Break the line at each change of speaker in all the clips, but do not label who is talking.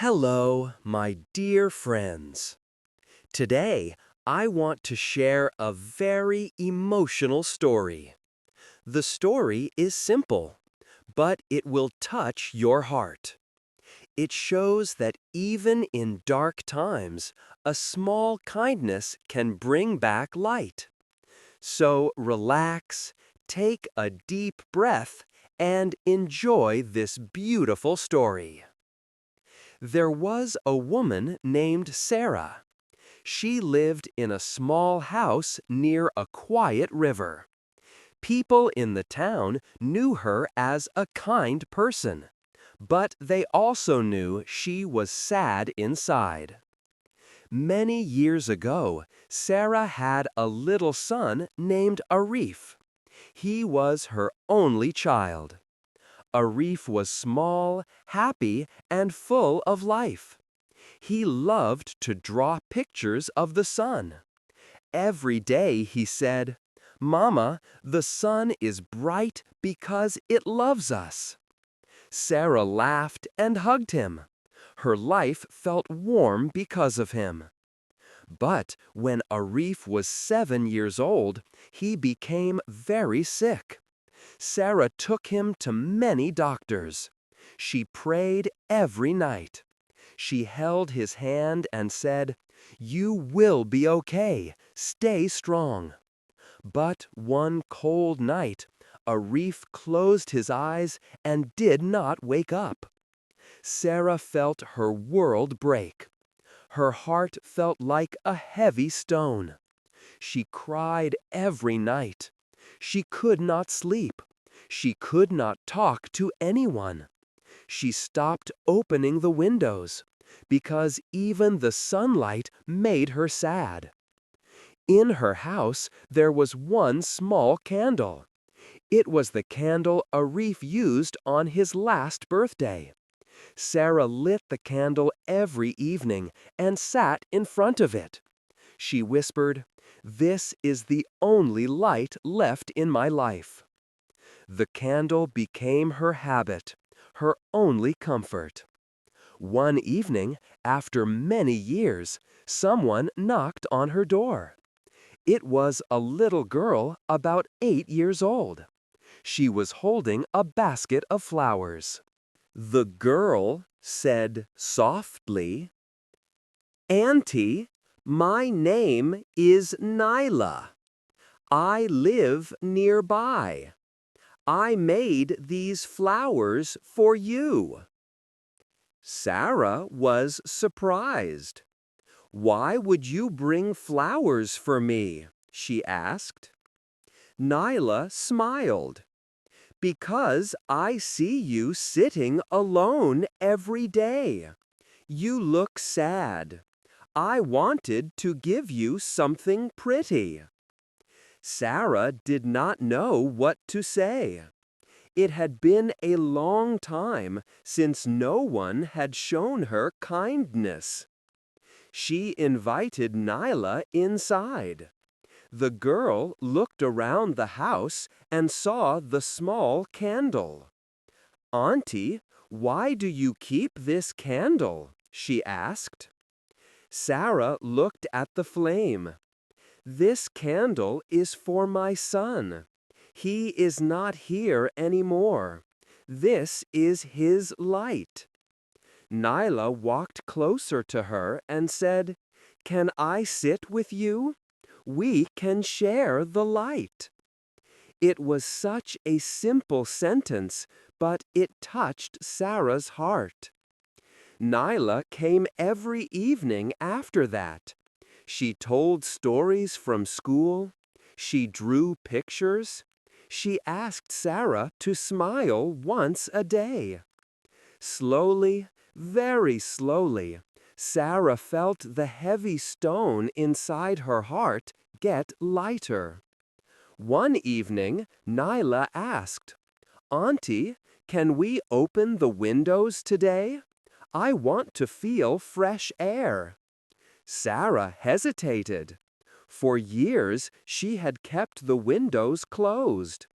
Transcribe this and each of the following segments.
Hello, my dear friends. Today, I want to share a very emotional story. The story is simple, but it will touch your heart. It shows that even in dark times, a small kindness can bring back light. So relax, take a deep breath, and enjoy this beautiful story. There was a woman named Sarah. She lived in a small house near a quiet river. People in the town knew her as a kind person, but they also knew she was sad inside. Many years ago, Sarah had a little son named Arif. He was her only child. Arif was small, happy, and full of life. He loved to draw pictures of the sun. Every day he said, "Mama, the sun is bright because it loves us." Sarah laughed and hugged him. Her life felt warm because of him. But when Arif was 7 years old, he became very sick. Sarah took him to many doctors. She prayed every night. She held his hand and said, "You will be okay. Stay strong." But one cold night, Arif closed his eyes and did not wake up. Sarah felt her world break. Her heart felt like a heavy stone. She cried every night. She could not sleep. She could not talk to anyone. She stopped opening the windows because even the sunlight made her sad. In her house, there was one small candle. It was the candle Arif used on his last birthday. Sarah lit the candle every evening and sat in front of it. She whispered, "This is the only light left in my life." The candle became her habit, her only comfort. One evening, after many years, someone knocked on her door. It was a little girl about 8 years old. She was holding a basket of flowers. The girl said softly, "Auntie, my name is Nyla. I live nearby. I made these flowers for you." Sarah was surprised. "Why would you bring flowers for me?" she asked. Nyla smiled. "Because I see you sitting alone every day. You look sad. I wanted to give you something pretty." Sarah did not know what to say. It had been a long time since no one had shown her kindness. She invited Nyla inside. The girl looked around the house and saw the small candle. "Auntie, why do you keep this candle?" she asked. Sarah looked at the flame. "This candle is for my son. He is not here anymore. This is his light." Nyla walked closer to her and said, "Can I sit with you? We can share the light." It was such a simple sentence, but it touched Sarah's heart. Nyla came every evening after that. She told stories from school. She drew pictures. She asked Sarah to smile once a day. Slowly, very slowly, Sarah felt the heavy stone inside her heart get lighter. One evening, Nyla asked, "Auntie, can we open the windows today? I want to feel fresh air." Sarah hesitated. For years, she had kept the windows closed.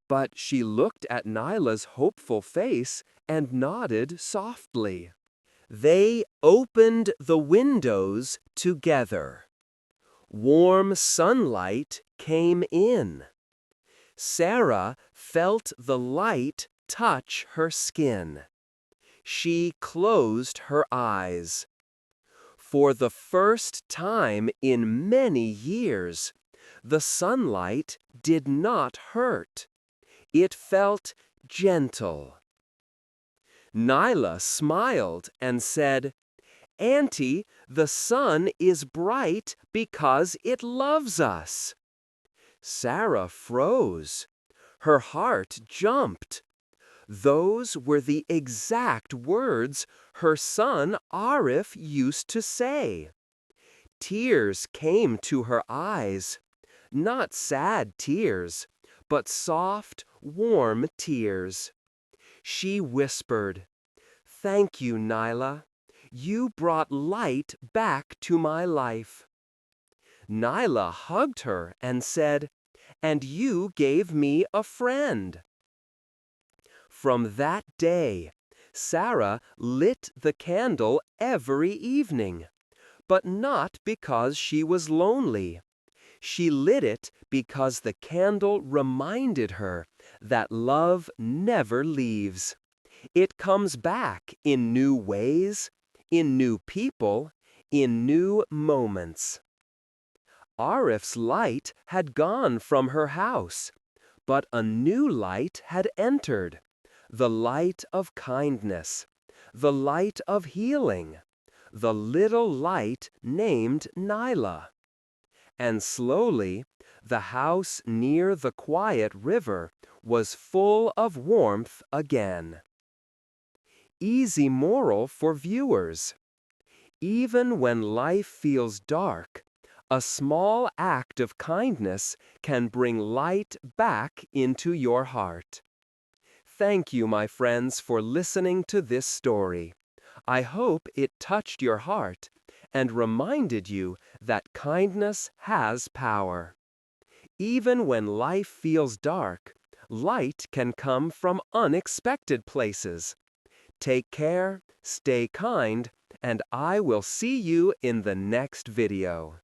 But she looked at Nyla's hopeful face and nodded softly. They opened the windows together. Warm sunlight came in. Sarah felt the light touch her skin. She closed her eyes. For the first time in many years, the sunlight did not hurt. It felt gentle. Nyla smiled and said, "Auntie, the sun is bright because it loves us." Sarah froze. Her heart jumped. Those were the exact words her son Arif used to say. Tears came to her eyes. Not sad tears, but soft, warm tears. She whispered, "Thank you, Nyla. You brought light back to my life." Nyla hugged her and said, "And you gave me a friend." From that day, Sarah lit the candle every evening, but not because she was lonely. She lit it because the candle reminded her that love never leaves. It comes back in new ways, in new people, in new moments. Arif's light had gone from her house, but a new light had entered. The light of kindness, the light of healing, the little light named Nyla. And slowly, the house near the quiet river was full of warmth again. Easy moral for viewers. Even when life feels dark, a small act of kindness can bring light back into your heart. Thank you, my friends, for listening to this story. I hope it touched your heart and reminded you that kindness has power. Even when life feels dark, light can come from unexpected places. Take care, stay kind, and I will see you in the next video.